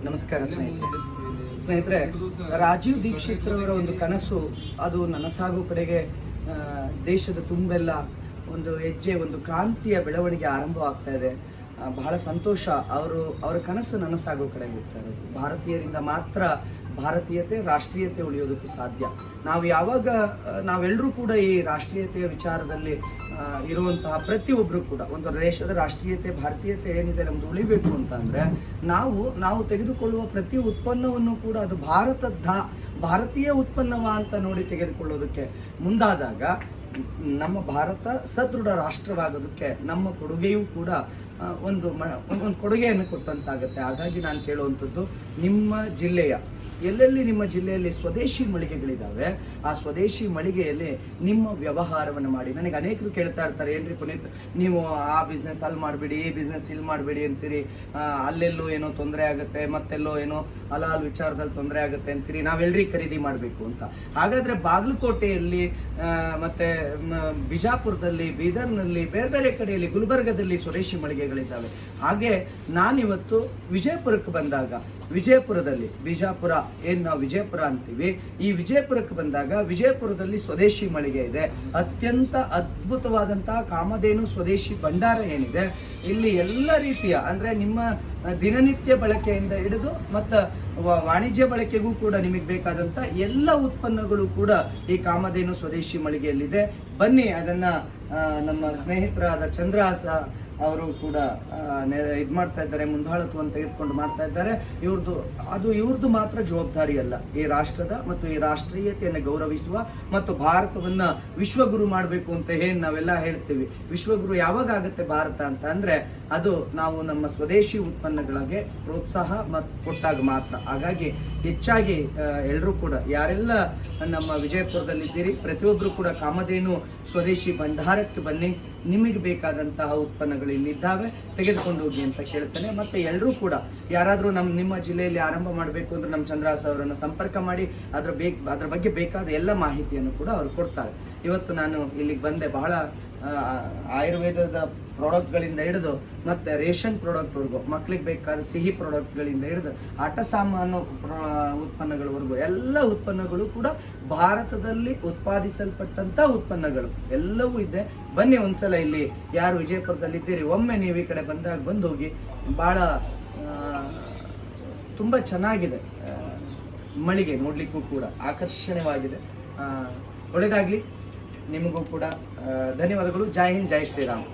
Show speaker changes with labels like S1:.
S1: ನಮಸ್ಕಾರ ಸ್ನೇಹಿತರೆ, ರಾಜೀವ್ ದೀಕ್ಷಿತ್ ರವರ ಒಂದು ಕನಸು ಅದು ನನಸಾಗೋ ಕಡೆಗೆ ದೇಶದ ತುಂಬೆಲ್ಲ ಒಂದು ಹೆಜ್ಜೆ, ಒಂದು ಕ್ರಾಂತಿಯ ಬೆಳವಣಿಗೆ ಆರಂಭವಾಗ್ತಾ ಇದೆ. ಬಹಳ ಸಂತೋಷ. ಅವರ ಕನಸು ನನಸಾಗೋ ಕಡೆಗೆ ಹೋಗ್ತಾ ಇರೋದು. ಭಾರತೀಯರಿಂದ ಮಾತ್ರ ಭಾರತೀಯತೆ, ರಾಷ್ಟ್ರೀಯತೆ ಉಳಿಯೋದಕ್ಕೆ ಸಾಧ್ಯ. ನಾವೆಲ್ಲರೂ ಕೂಡ ಈ ರಾಷ್ಟ್ರೀಯತೆಯ ವಿಚಾರದಲ್ಲಿ ಇರುವಂತಹ ಪ್ರತಿಯೊಬ್ಬರು ಕೂಡ ಒಂದು ದೇಶದ ರಾಷ್ಟ್ರೀಯತೆ, ಭಾರತೀಯತೆ ಏನಿದೆ ನಮ್ದು ಉಳಿಬೇಕು ಅಂತ ಅಂದ್ರೆ ನಾವು ತೆಗೆದುಕೊಳ್ಳುವ ಪ್ರತಿ ಉತ್ಪನ್ನವನ್ನು ಕೂಡ ಅದು ಭಾರತೀಯ ಉತ್ಪನ್ನವ ಅಂತ ನೋಡಿ ತೆಗೆದುಕೊಳ್ಳೋದಕ್ಕೆ ಮುಂದಾದಾಗ ನಮ್ಮ ಭಾರತ ಸದೃಢ ರಾಷ್ಟ್ರವಾಗೋದಕ್ಕೆ ನಮ್ಮ ಕೊಡುಗೆಯೂ ಕೂಡ ಒಂದು ಕೊಡುಗೆಯನ್ನು ಕೊಟ್ಟಂತಾಗತ್ತೆ. ಹಾಗಾಗಿ ನಾನು ಕೇಳುವಂಥದ್ದು, ನಿಮ್ಮ ಜಿಲ್ಲೆಯ ಎಲ್ಲೆಲ್ಲಿ ನಿಮ್ಮ ಜಿಲ್ಲೆಯಲ್ಲಿ ಸ್ವದೇಶಿ ಮಳಿಗೆಗಳಿದ್ದಾವೆ, ಆ ಸ್ವದೇಶಿ ಮಳಿಗೆಯಲ್ಲಿ ನಿಮ್ಮ ವ್ಯವಹಾರವನ್ನು ಮಾಡಿ. ನನಗೆ ಅನೇಕರು ಕೇಳ್ತಾ ಇರ್ತಾರೆ, ಏನ್ರಿ ಪುನೀತ್ ನೀವು ಆ ಬಿಸ್ನೆಸ್ ಅಲ್ಲಿ ಮಾಡಬೇಡಿ, ಈ ಬಿಸ್ನೆಸ್ ಇಲ್ಲಿ ಮಾಡಬೇಡಿ ಅಂತೀರಿ, ಅಲ್ಲೆಲ್ಲೋ ಏನೋ ತೊಂದರೆ ಆಗುತ್ತೆ, ಮತ್ತೆಲ್ಲೋ ಏನೋ ಹಲಾಲ್ ವಿಚಾರದಲ್ಲಿ ತೊಂದರೆ ಆಗುತ್ತೆ ಅಂತೀರಿ, ನಾವೆಲ್ಲರಿ ಖರೀದಿ ಮಾಡಬೇಕು ಅಂತ. ಹಾಗಾದ್ರೆ ಬಾಗಲಕೋಟೆಯಲ್ಲಿ ಮತ್ತೆ ಬಿಜಾಪುರದಲ್ಲಿ, ಬೀದರ್ನಲ್ಲಿ, ಬೇರೆ ಬೇರೆ ಕಡೆಯಲ್ಲಿ, ಗುಲ್ಬರ್ಗದಲ್ಲಿ ಸ್ವದೇಶಿ ಮಳಿಗೆಗಳಿದ್ದಾವೆ. ಹಾಗೆ ನಾನಿವತ್ತು ವಿಜಯಪುರಕ್ಕೆ ಬಂದಾಗ, ವಿಜಯಪುರದಲ್ಲಿ, ಬಿಜಾಪುರ ಏನ್ ನಾವು ವಿಜಯಪುರ ಅಂತೀವಿ, ಈ ವಿಜಯಪುರಕ್ಕೆ ಬಂದಾಗ ವಿಜಯಪುರದಲ್ಲಿ ಸ್ವದೇಶಿ ಮಳಿಗೆ ಇದೆ. ಅತ್ಯಂತ ಅದ್ಭುತವಾದಂತಹ ಕಾಮಧೇನು ಸ್ವದೇಶಿ ಭಂಡಾರ ಏನಿದೆ, ಇಲ್ಲಿ ಎಲ್ಲ ರೀತಿಯ ಅಂದ್ರೆ ನಿಮ್ಮ ದಿನನಿತ್ಯ ಬಳಕೆಯಿಂದ ಹಿಡಿದು ಮತ್ತು ವಾಣಿಜ್ಯ ಬಳಕೆಗೂ ಕೂಡ ನಿಮಗೆ ಬೇಕಾದಂತ ಎಲ್ಲ ಉತ್ಪನ್ನಗಳು ಕೂಡ ಈ ಕಾಮಧೇನು ಸ್ವದೇಶಿ ಮಳಿಗೆಯಲ್ಲಿದೆ. ಬನ್ನಿ, ಅದನ್ನ ನಮ್ಮ ಸ್ನೇಹಿತರಾದ ಚಂದ್ರಹಾಸ ಅವರು ಕೂಡ ಇದು ಮಾಡ್ತಾ ಇದ್ದಾರೆ, ಮುಂದಾಳತ್ವವನ್ನು ತೆಗೆದುಕೊಂಡು ಮಾಡ್ತಾ ಇದ್ದಾರೆ. ಇವ್ರದ್ದು ಮಾತ್ರ ಜವಾಬ್ದಾರಿ ಅಲ್ಲ, ಈ ರಾಷ್ಟ್ರದ ಮತ್ತು ಈ ರಾಷ್ಟ್ರೀಯತೆಯನ್ನು ಗೌರವಿಸುವ ಮತ್ತು ಭಾರತವನ್ನ ವಿಶ್ವಗುರು ಮಾಡಬೇಕು ಅಂತ ನಾವೆಲ್ಲ ಹೇಳ್ತೀವಿ. ವಿಶ್ವಗುರು ಯಾವಾಗ ಆಗುತ್ತೆ ಭಾರತ ಅಂತ ಅಂದ್ರೆ ಅದು ನಾವು ನಮ್ಮ ಸ್ವದೇಶಿ ಉತ್ಪನ್ನಗಳಿಗೆ ಪ್ರೋತ್ಸಾಹ ಕೊಟ್ಟಾಗ ಮಾತ್ರ. ಹಾಗಾಗಿ ಹೆಚ್ಚಾಗಿ ಎಲ್ಲರೂ ಕೂಡ, ಯಾರೆಲ್ಲ ನಮ್ಮ ವಿಜಯಪುರದಲ್ಲಿದ್ದೀರಿ, ಪ್ರತಿಯೊಬ್ಬರು ಕೂಡ ಕಾಮಧೇನು ಸ್ವದೇಶಿ ಭಂಡಾರಕ್ಕೆ ಬನ್ನಿ. ನಿಮಗೆ ಬೇಕಾದಂತಹ ಉತ್ಪನ್ನಗಳು ಇಲ್ಲಿದ್ದಾವೆ, ತೆಗೆದುಕೊಂಡು ಹೋಗಿ ಅಂತ ಕೇಳ್ತೇನೆ. ಮತ್ತೆ ಎಲ್ಲರೂ ಕೂಡ ಯಾರಾದರೂ ನಿಮ್ಮ ಜಿಲ್ಲೆಯಲ್ಲಿ ಆರಂಭ ಮಾಡಬೇಕು ಅಂದ್ರೆ ನಮ್ಮ ಚಂದ್ರಹಾಸ ಅವರನ್ನು ಸಂಪರ್ಕ ಮಾಡಿ ಅದ್ರ ಬಗ್ಗೆ ಬೇಕಾದ ಎಲ್ಲ ಮಾಹಿತಿಯನ್ನು ಕೂಡ ಅವರು ಕೊಡ್ತಾರೆ. ಇವತ್ತು ನಾನು ಇಲ್ಲಿಗೆ ಬಂದೆ, ಬಹಳ ಆಯುರ್ವೇದದ ಪ್ರಾಡಕ್ಟ್ಗಳಿಂದ ಹಿಡಿದು ಮತ್ತೆ ರೇಷನ್ ಪ್ರಾಡಕ್ಟ್ವರೆಗೂ, ಮಕ್ಕಳಿಗೆ ಬೇಕಾದ ಸಿಹಿ ಪ್ರಾಡಕ್ಟ್ಗಳಿಂದ ಹಿಡಿದು ಆಟ ಸಾಮಾನು ಉತ್ಪನ್ನಗಳವರೆಗೂ ಎಲ್ಲ ಉತ್ಪನ್ನಗಳು ಕೂಡ ಭಾರತದಲ್ಲಿ ಉತ್ಪಾದಿಸಲ್ಪಟ್ಟಂತ ಉತ್ಪನ್ನಗಳು ಎಲ್ಲವೂ ಇದೆ. ಬನ್ನಿ ಒಂದ್ಸಲ, ಇಲ್ಲಿ ಯಾರು ವಿಜಯಪುರದಲ್ಲಿ ಇದ್ದೀರಿ, ಒಮ್ಮೆ ನೀವು ಈ ಕಡೆ ಬಂದಾಗ ಬಂದು ಹೋಗಿ. ಬಹಳ ತುಂಬಾ ಚೆನ್ನಾಗಿದೆ ಮಳಿಗೆ, ನೋಡ್ಲಿಕ್ಕೂ ಕೂಡ ಆಕರ್ಷಣೀಯವಾಗಿದೆ. ಒಳ್ಳೆದಾಗ್ಲಿ ನಿಮಗೂ ಕೂಡ. ಧನ್ಯವಾದಗಳು. ಜೈ ಹಿಂದ್, ಜೈ ಶ್ರೀರಾಮ್.